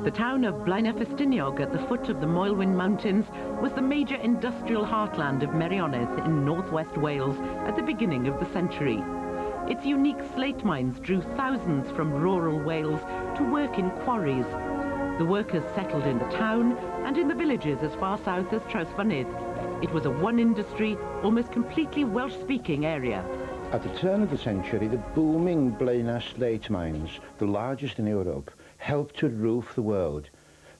The town of Blaenau at the foot of the Moelwyn Mountains was the major industrial heartland of Meirionnydd in northwest Wales at the beginning of the century. Its unique slate mines drew thousands from rural Wales to work in quarries. The workers settled in the town and in the villages as far south as Trawsfynydd. It was a one-industry, almost completely Welsh-speaking area. At the turn of the century, the booming Blaenau slate mines, the largest in Europe, helped to roof the world.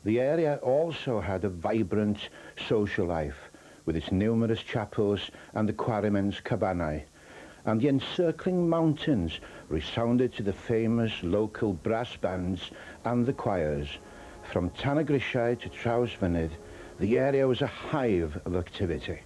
The area also had a vibrant social life, with its numerous chapels and the quarrymen's cabanau. And the encircling mountains resounded to the famous local brass bands and the choirs. From Tanygrisiau to Trawsfynydd, the area was a hive of activity.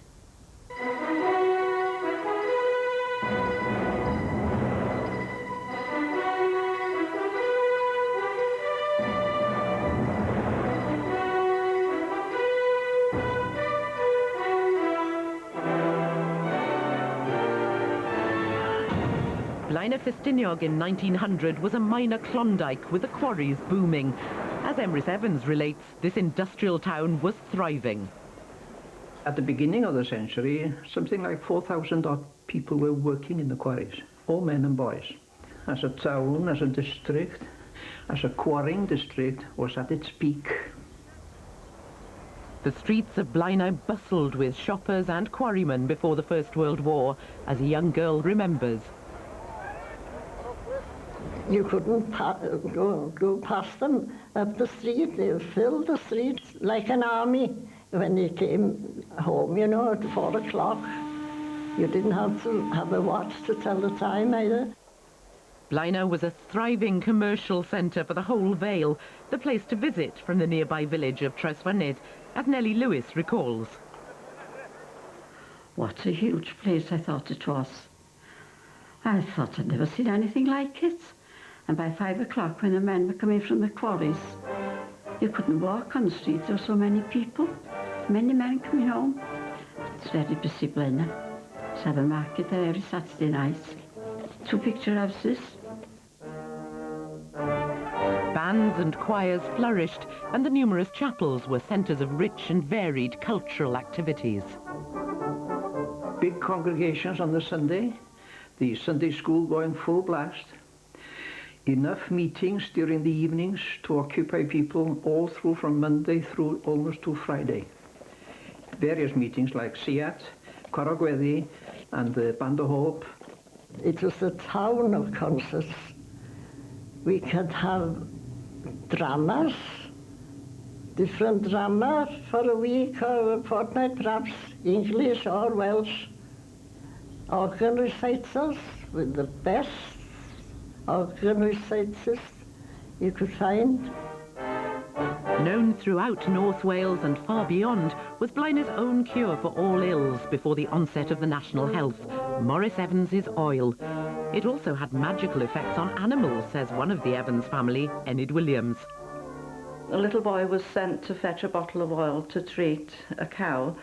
Ffestiniog in 1900 was a minor Klondike with the quarries booming. As Emrys Evans relates, this industrial town was thriving. At the beginning of the century, something like 4,000 odd people were working in the quarries, all men and boys. As a town, as a district, as a quarrying district was at its peak. The streets of Blaenau bustled with shoppers and quarrymen before the First World War, as a young girl remembers. You couldn't go past them up the street. They filled the streets like an army when you came home, you know, at 4 o'clock. You didn't have to have a watch to tell the time either. Blaenau was a thriving commercial centre for the whole Vale, the place to visit from the nearby village of Trawsfynydd, as Nellie Lewis recalls. What a huge place I thought it was. I thought I'd never seen anything like it. And by 5 o'clock, when the men were coming from the quarries, you couldn't walk on the street. There were so many people, many men coming home. It's very busy, Blaenau. Let's have a market there every Saturday night. 2 picture houses. Bands and choirs flourished, and the numerous chapels were centres of rich and varied cultural activities. Big congregations on the Sunday, the Sunday school going full blast. Enough meetings during the evenings to occupy people all through from Monday through almost to Friday. Various meetings like Siat, Corogweddi and the Band o Hope. It was a town of concerts. We could have dramas, different drama for a week or a fortnight, perhaps English or Welsh. Organ recitals with the best organ reciters you could find. Known throughout North Wales and far beyond was Blaenau's own cure for all ills before the onset of the national health, Maurice Evans's oil. It also had magical effects on animals, says one of the Evans family, Enid Williams. A little boy was sent to fetch a bottle of oil to treat a cow,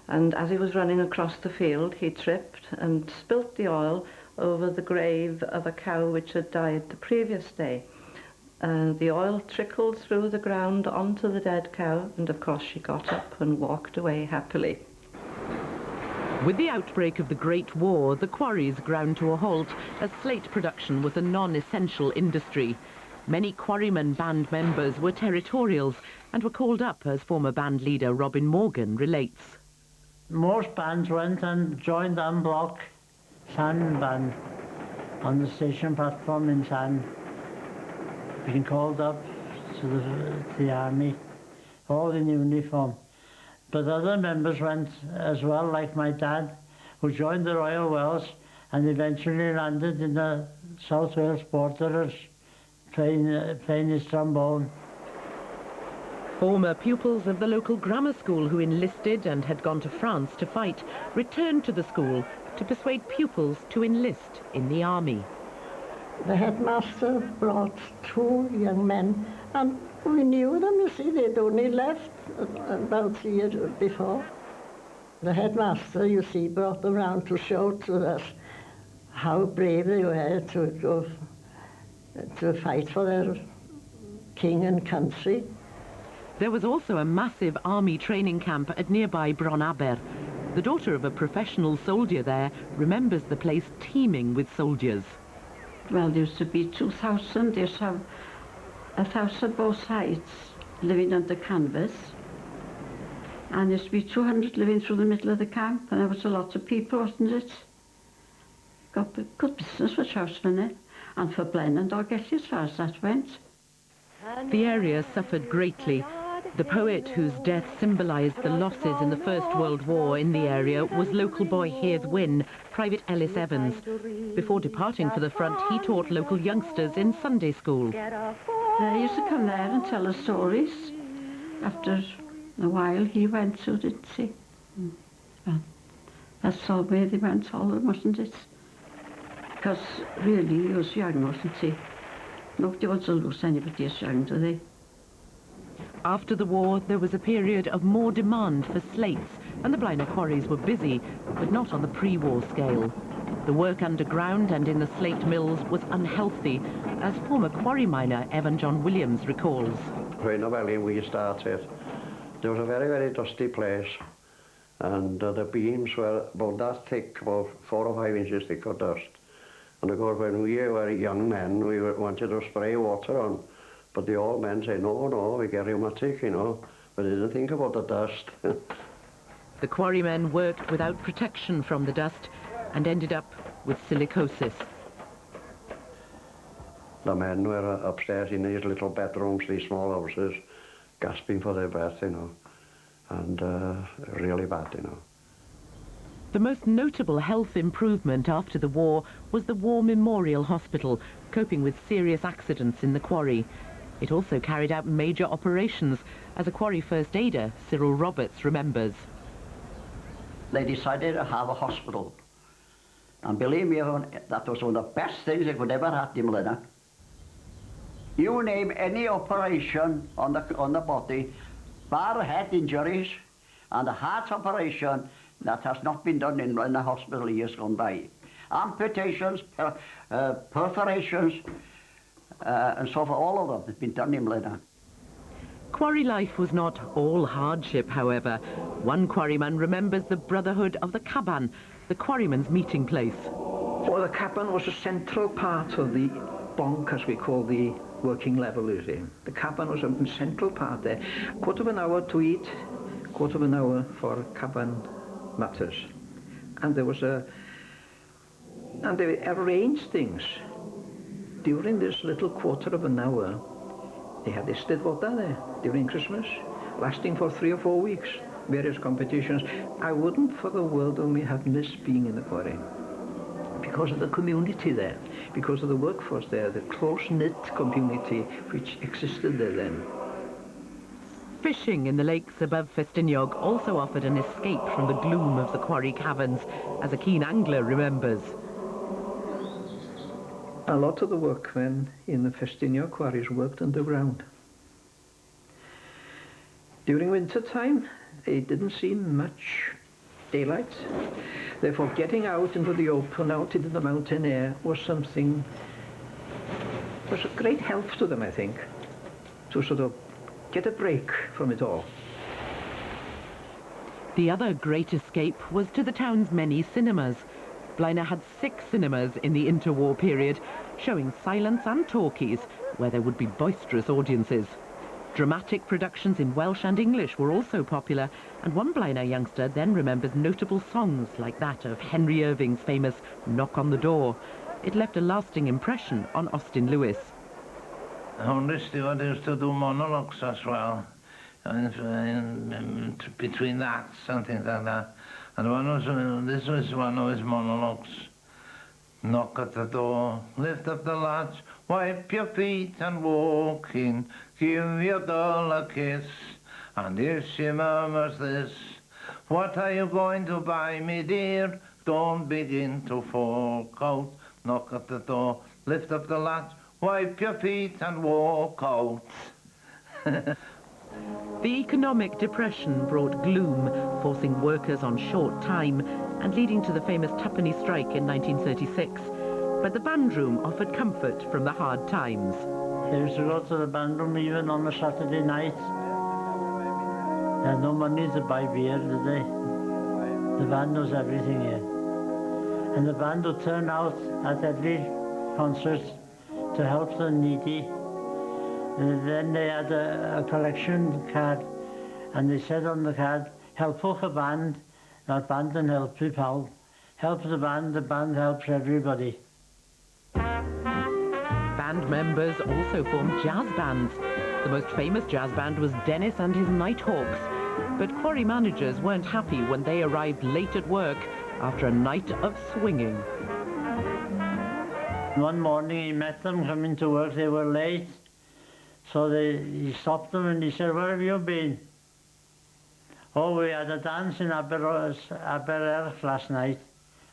and as he was running across the field, he tripped and spilt the oil over the grave of a cow which had died the previous day. The oil trickled through the ground onto the dead cow, and of course she got up and walked away happily. With the outbreak of the Great War, the quarries ground to a halt as slate production was a non-essential industry. Many quarrymen band members were territorials and were called up, as former band leader Robin Morgan relates. Most bands went and joined en bloc Sand band on the station platform in Sand. Being called up to the army, all in uniform. But other members went as well, like my dad, who joined the Royal Welsh and eventually landed in the South Wales Borderers, playing his trombone. Former pupils of the local grammar school who enlisted and had gone to France to fight returned to the school to persuade pupils to enlist in the army. The headmaster brought 2 young men, and we knew them, you see. They'd only left about 3 years before. The headmaster, you see, brought them round to show to us how brave they were to go to fight for their king and country. There was also a massive army training camp at nearby Bron-Aber. The daughter of a professional soldier there remembers the place teeming with soldiers. Well, there used to be 2,000. There used to have 1,000 both sides living under canvas. And there used to be 200 living through the middle of the camp, and there was a lot of people, wasn't it? Got good business for Trawsfynydd and for Blaenau, as far as that went. The area suffered greatly. The poet whose death symbolised the losses in the First World War in the area was local boy Hedd Wyn, Private Ellis Evans. Before departing for the front, he taught local youngsters in Sunday school. They used to come there and tell us stories. After a while he went, so didn't he? Well, that's all where they went, all of them, wasn't it? Because really he was young, wasn't he? Nobody wants to lose anybody as young, do they? After the war, there was a period of more demand for slates, and the Blaenau quarries were busy, but not on the pre-war scale. The work underground and in the slate mills was unhealthy, as former quarry miner Evan John Williams recalls. When we started, there was a very, very dusty place, and the beams were about that thick, about 4 or 5 inches thick of dust. And of course, when we were young men, we wanted to spray water on. But the old men say, no, we get rheumatic, you know. But they didn't think about the dust. The quarrymen worked without protection from the dust and ended up with silicosis. The men were upstairs in these little bedrooms, these small houses, gasping for their breath, you know. And really bad, you know. The most notable health improvement after the war was the War Memorial Hospital, coping with serious accidents in the quarry. It also carried out major operations, as a quarry first aider, Cyril Roberts, remembers. They decided to have a hospital. And believe me, that was one of the best things they could ever have in Blaenau. You name any operation on the body, bar head injuries and a heart operation, that has not been done in the hospital years gone by. Amputations, perforations, and so for all of them have been done in Blaenau. Quarry life was not all hardship, however. One quarryman remembers the brotherhood of the caban, the quarryman's meeting place. Well, the caban was a central part of the bonk, as we call the working level, you see. The caban was a central part there. Quarter of an hour to eat, quarter of an hour for caban matters. And there was and they arranged things. During this little quarter of an hour, they had this water there during Christmas, lasting for 3 or 4 weeks, various competitions. I wouldn't for the world only have missed being in the quarry, because of the community there, because of the workforce there, the close-knit community which existed there then. Fishing in the lakes above Ffestiniog also offered an escape from the gloom of the quarry caverns, as a keen angler remembers. A lot of the workmen in the Ffestiniog quarries worked underground. During winter time, they didn't see much daylight. Therefore, getting out into the open, out into the mountain air, was a great help to them, I think, to sort of get a break from it all. The other great escape was to the town's many cinemas. Blaenau had 6 cinemas in the interwar period, showing silence and talkies, where there would be boisterous audiences. Dramatic productions in Welsh and English were also popular, and one Blaenau youngster then remembers notable songs like that of Henry Irving's famous Knock on the Door. It left a lasting impression on Austin Lewis. Henry Stewart used to do monologues as well, and between that, something like that. And this was one of his monologues. Knock at the door, lift up the latch, wipe your feet and walk in, give your doll a kiss. And if she murmurs this, what are you going to buy me, dear? Don't begin to fork out. Knock at the door, lift up the latch, wipe your feet and walk out. The economic depression brought gloom, forcing workers on short time and leading to the famous Tuppenny strike in 1936. But the band room offered comfort from the hard times. They used to go to the band room even on a Saturday night They had no money to buy beer, did they? The band knows everything here. And the band would turn out at every concert to help the needy. And then they had a collection card, and they said on the card, helpwch y band, na'r band yn helpu pawb. Help the band helps everybody. Band members also formed jazz bands. The most famous jazz band was Dennis and his Nighthawks. But quarry managers weren't happy when they arrived late at work after a night of swinging. One morning he met them coming to work, they were late. So he stopped them and he said, where have you been? Oh, we had a dance in Abererch last night.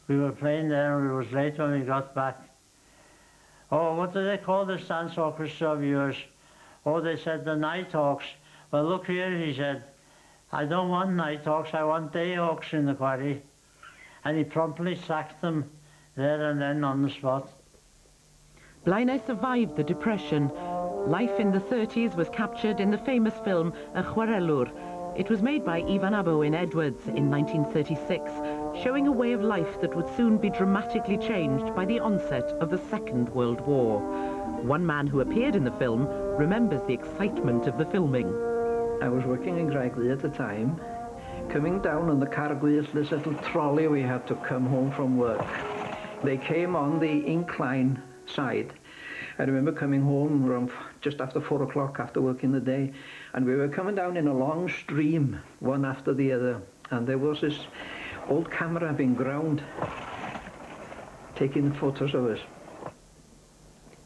We were playing there and it was late when we got back. Oh, what do they call this dance orchestra of yours? Oh, they said the Nighthawks. Well, look here, he said, I don't want Nighthawks, I want Dayhawks in the quarry. And he promptly sacked them there and then on the spot. Blaenau survived the Depression. Life in the 30s was captured in the famous film Y Chwarelwr. It was made by Ivan Abo in Edwards in 1936, showing a way of life that would soon be dramatically changed by the onset of the Second World War. One man who appeared in the film remembers the excitement of the filming. I was working in Graegley at the time. Coming down on the Carglass, this little trolley we had to come home from work. They came on the incline side. I remember coming home around just after 4 o'clock after work in the day, and we were coming down in a long stream, one after the other, and there was this old camera being ground, taking photos of us.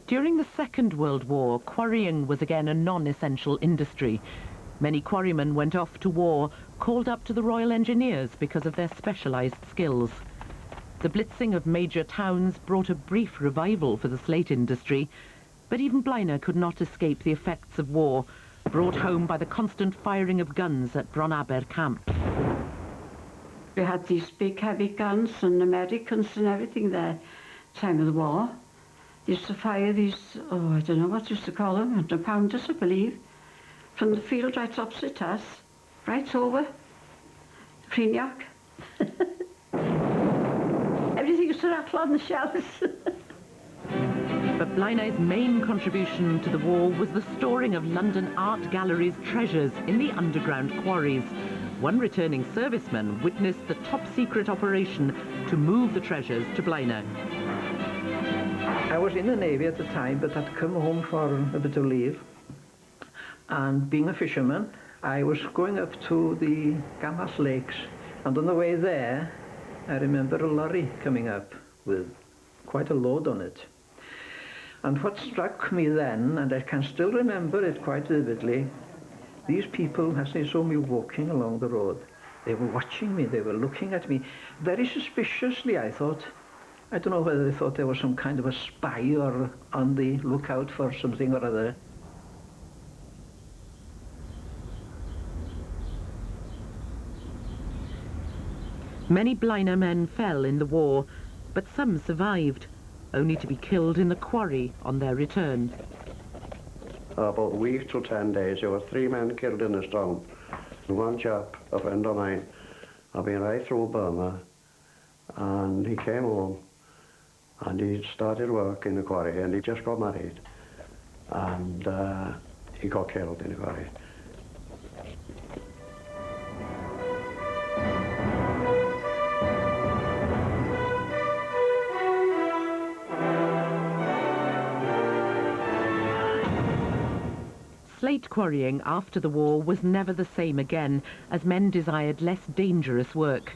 During the Second World War, quarrying was again a non-essential industry. Many quarrymen went off to war, called up to the Royal Engineers because of their specialised skills. The blitzing of major towns brought a brief revival for the slate industry, but even Blaenau could not escape the effects of war, brought home by the constant firing of guns at Bronaber camp. We had these big heavy guns and Americans and everything there, time of the war. They used to fire these, oh, I don't know what used to call them, 100-pounders, I believe, from the field right opposite us, right over Ffestiniog. Everything used to rattle on the shelves. But Blaenau's main contribution to the war was the storing of London art galleries' treasures in the underground quarries. One returning serviceman witnessed the top-secret operation to move the treasures to Blaenau. I was in the Navy at the time, but I'd come home for a bit of leave. And being a fisherman, I was going up to the Gamas Lakes, and on the way there, I remember a lorry coming up with quite a load on it. And what struck me then, and I can still remember it quite vividly, these people, as they saw me walking along the road, they were watching me, they were looking at me very suspiciously, I thought. I don't know whether they thought there was some kind of a spy or on the lookout for something or other. Many Blaenau men fell in the war, but some survived, only to be killed in the quarry on their return. About a week to 10 days, there were 3 men killed in this town. And one chap, a friend of mine, had been right through Burma, and he came home, and he started work in the quarry, and he just got married, and he got killed in the quarry. Slate quarrying after the war was never the same again, as men desired less dangerous work.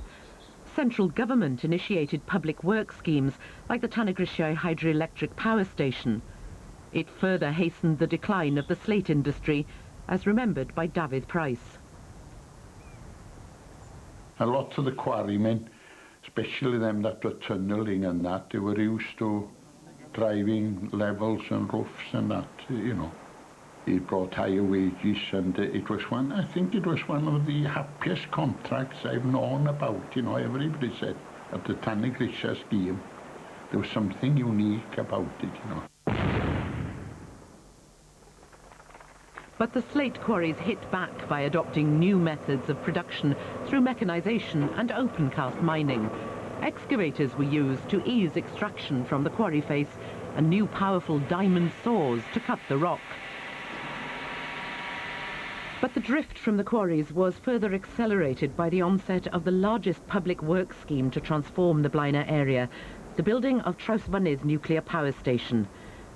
Central government initiated public work schemes like the Tanygrisiau hydroelectric power station. It further hastened the decline of the slate industry, as remembered by David Price. A lot of the quarrymen, especially them that were tunnelling and that, they were used to driving levels and roofs and that, you know. It brought higher wages, and it was one, I think it was one of the happiest contracts I've known about, you know. Everybody said at the Tanygrisiau scheme, there was something unique about it, you know. But the slate quarries hit back by adopting new methods of production through mechanisation and open-cast mining. Excavators were used to ease extraction from the quarry face and new powerful diamond saws to cut the rock. But the drift from the quarries was further accelerated by the onset of the largest public works scheme to transform the Blaenau area, the building of Ffestiniog nuclear power station.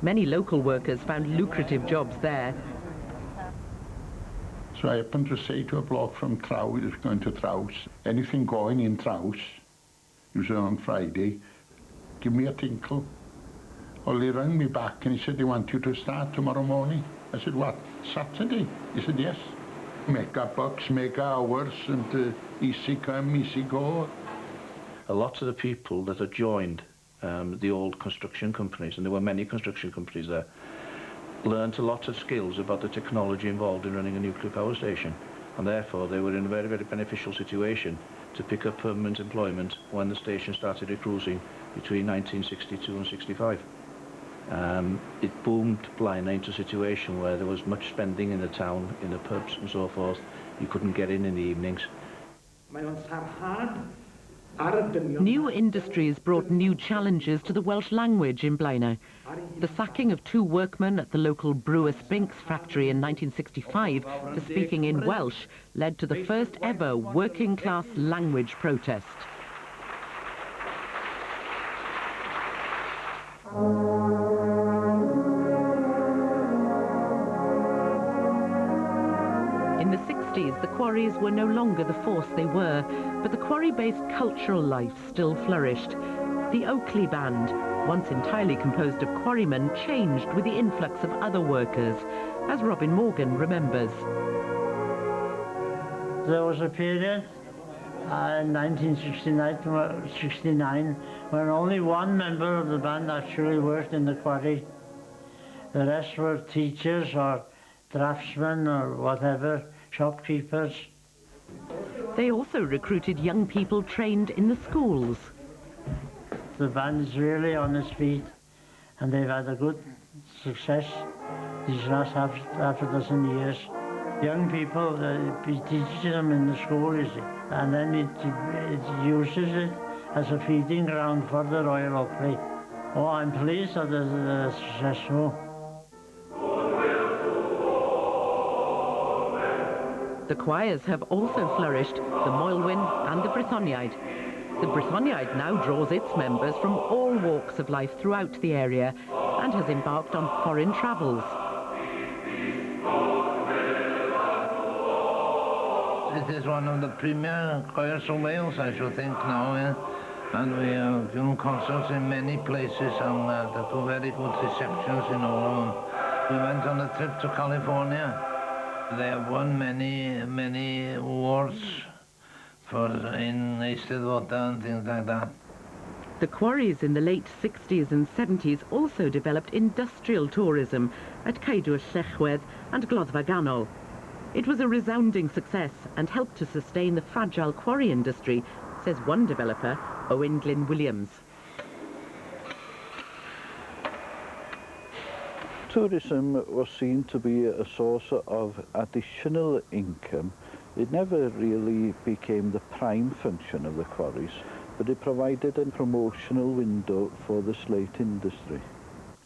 Many local workers found lucrative jobs there. So I happened to say to a bloke from Traws, who's going to Traws, anything going in Traws, usually on Friday, give me a tinkle. Well, he rang me back and he said, they want you to start tomorrow morning. I said, what, Saturday? He said, yes. Make our bucks, make our hours, and easy come, easy go. A lot of the people that had joined the old construction companies, and there were many construction companies there, learnt a lot of skills about the technology involved in running a nuclear power station, and therefore they were in a very, very beneficial situation to pick up permanent employment when the station started recruiting between 1962 and 65. It boomed Blaenau into a situation where there was much spending in the town, in the pubs and so forth. You couldn't get in the evenings. New industries brought new challenges to the Welsh language in Blaenau. The sacking of 2 workmen at the local Brewer Spinks factory in 1965 for speaking in Welsh led to the first ever working-class language protest. In the 60s, the quarries were no longer the force they were, but the quarry-based cultural life still flourished. The Oakley Band, once entirely composed of quarrymen, changed with the influx of other workers, as Robin Morgan remembers. There was a period in 1969 when only one member of the band actually worked in the quarry. The rest were teachers or draftsmen or whatever, shopkeepers. They also recruited young people trained in the schools. The band is really on its feet, and they've had a good success these last half a dozen years. Young people, he teaches them in the school, you see, and then it uses it as a feeding ground for the Royal Oakley. Oh, I'm pleased that they're successful. The choirs have also flourished, the Moelwyn and the Brythoniaid. The Brythoniaid now draws its members from all walks of life throughout the area and has embarked on foreign travels. It is one of the premier choirs of Wales, I should think, now, and we have given concerts in many places, and there were very good receptions in all of them. We went on a trip to California. They have won many awards in Eastern Water and things like that. The quarries in the late 60s and 70s also developed industrial tourism at Caedwr Llechwedd and Gloddfa Ganol. It was a resounding success and helped to sustain the fragile quarry industry, says one developer, Owen Glyn Williams. Tourism was seen to be a source of additional income. It never really became the prime function of the quarries, but it provided a promotional window for the slate industry.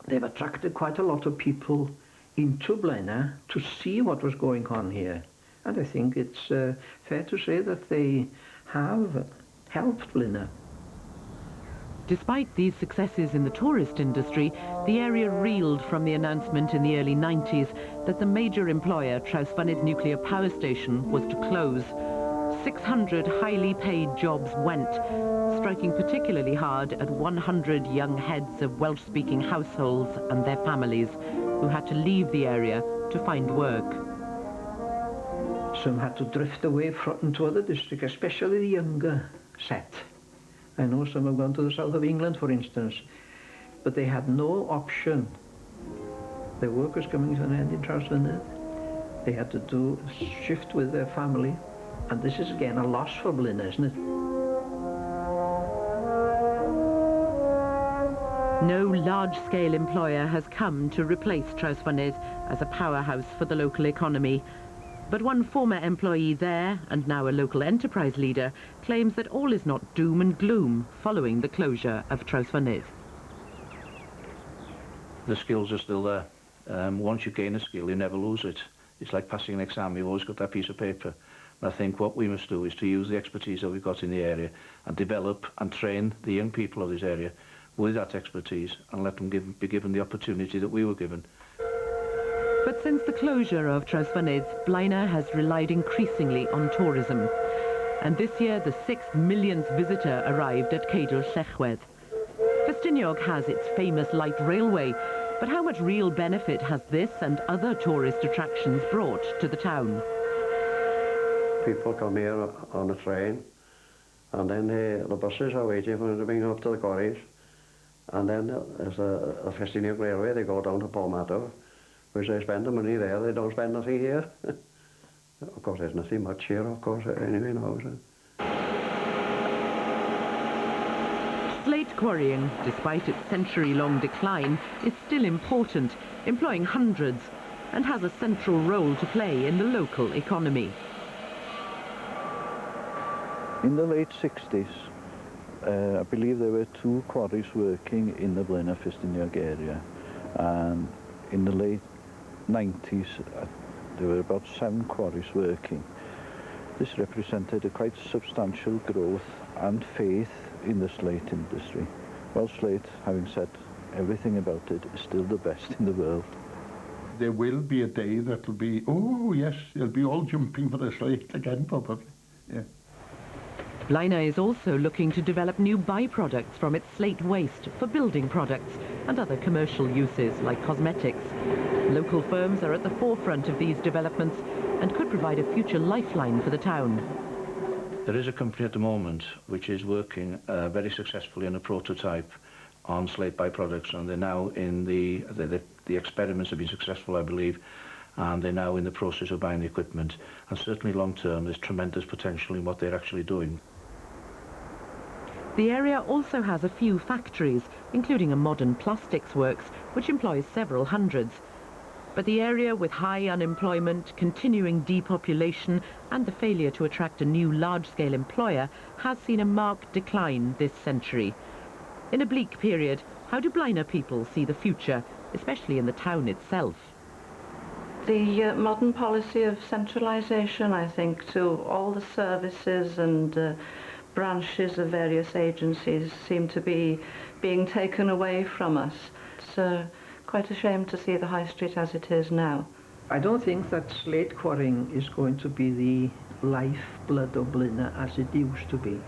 They've attracted quite a lot of people into Blaenau to see what was going on here. And I think it's fair to say that they have helped Blaenau. Despite these successes in the tourist industry, the area reeled from the announcement in the early 90s that the major employer, Ffestiniog nuclear power station, was to close. 600 highly paid jobs went, striking particularly hard at 100 young heads of Welsh-speaking households and their families, who had to leave the area to find work. Some had to drift away into other districts, especially the younger set. I know some have gone to the south of England, for instance, but they had no option. Their work was coming to an end in Ffestiniog. They had to shift with their family, and this is again a loss for Blaenau, isn't it? No large-scale employer has come to replace Trawsfynydd as a powerhouse for the local economy. But one former employee there, and now a local enterprise leader, claims that all is not doom and gloom following the closure of Trawsfynydd. The skills are still there. Once you gain a skill, you never lose it. It's like passing an exam, you've always got that piece of paper. And I think what we must do is to use the expertise that we've got in the area and develop and train the young people of this area with that expertise and let them be given the opportunity that we were given. But since the closure of Trawsfynydd, Blaenau has relied increasingly on tourism. And this year, the 6th millionth visitor arrived at Ceidl Llechwedd. Ffestiniog has its famous light railway, but how much real benefit has this and other tourist attractions brought to the town? People come here on a train, and then the buses are waiting for them to bring up to the quarries. And then there's a Ffestiniog Railway, they go down to Blaenau, which they spend the money there, they don't spend nothing here. Of course, there's nothing much here, of course, anyway now. Slate quarrying, despite its century-long decline, is still important, employing hundreds, and has a central role to play in the local economy. In the late 60s, I believe there were 2 quarries working in the Blaenau Ffestiniog area, and in the late 90s there were about 7 quarries working. This represented a quite substantial growth and faith in the slate industry. Well, slate, having said everything about it, is still the best in the world. There will be a day that'll be, oh yes, they'll be all jumping for the slate again probably. Yeah. Blaenau is also looking to develop new byproducts from its slate waste for building products and other commercial uses like cosmetics. Local firms are at the forefront of these developments and could provide a future lifeline for the town. There is a company at the moment which is working very successfully on a prototype on slate byproducts, and they're now in the experiments have been successful, I believe, and they're now in the process of buying the equipment. And certainly long term there's tremendous potential in what they're actually doing. The area also has a few factories, including a modern plastics works, which employs several hundreds. But the area, with high unemployment, continuing depopulation, and the failure to attract a new large-scale employer, has seen a marked decline this century. In a bleak period, how do Blaenau people see the future, especially in the town itself? The modern policy of centralisation, I think, to all the services and branches of various agencies seem to be being taken away from us. It's quite a shame to see the high street as it is now. I don't think that slate quarrying is going to be the lifeblood of Blaenau as it used to be.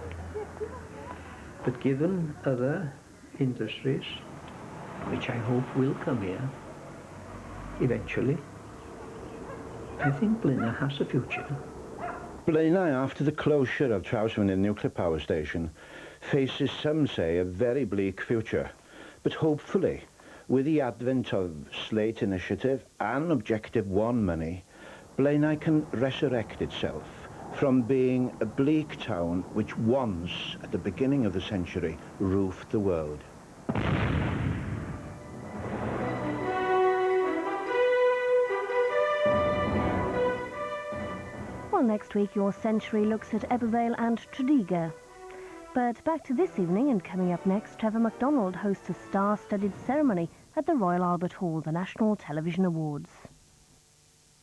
But given other industries, which I hope will come here eventually, I think Blaenau has a future. Blaenau, after the closure of Trawsfynydd nuclear power station, faces, some say, a very bleak future. But hopefully, with the advent of Slate Initiative and Objective 1 money, Blaenau can resurrect itself from being a bleak town which once, at the beginning of the century, roofed the world. Well, next week your century looks at Ebervale and Tredegar. But back to this evening, and coming up next, Trevor MacDonald hosts a star-studded ceremony at the Royal Albert Hall, the National Television Awards.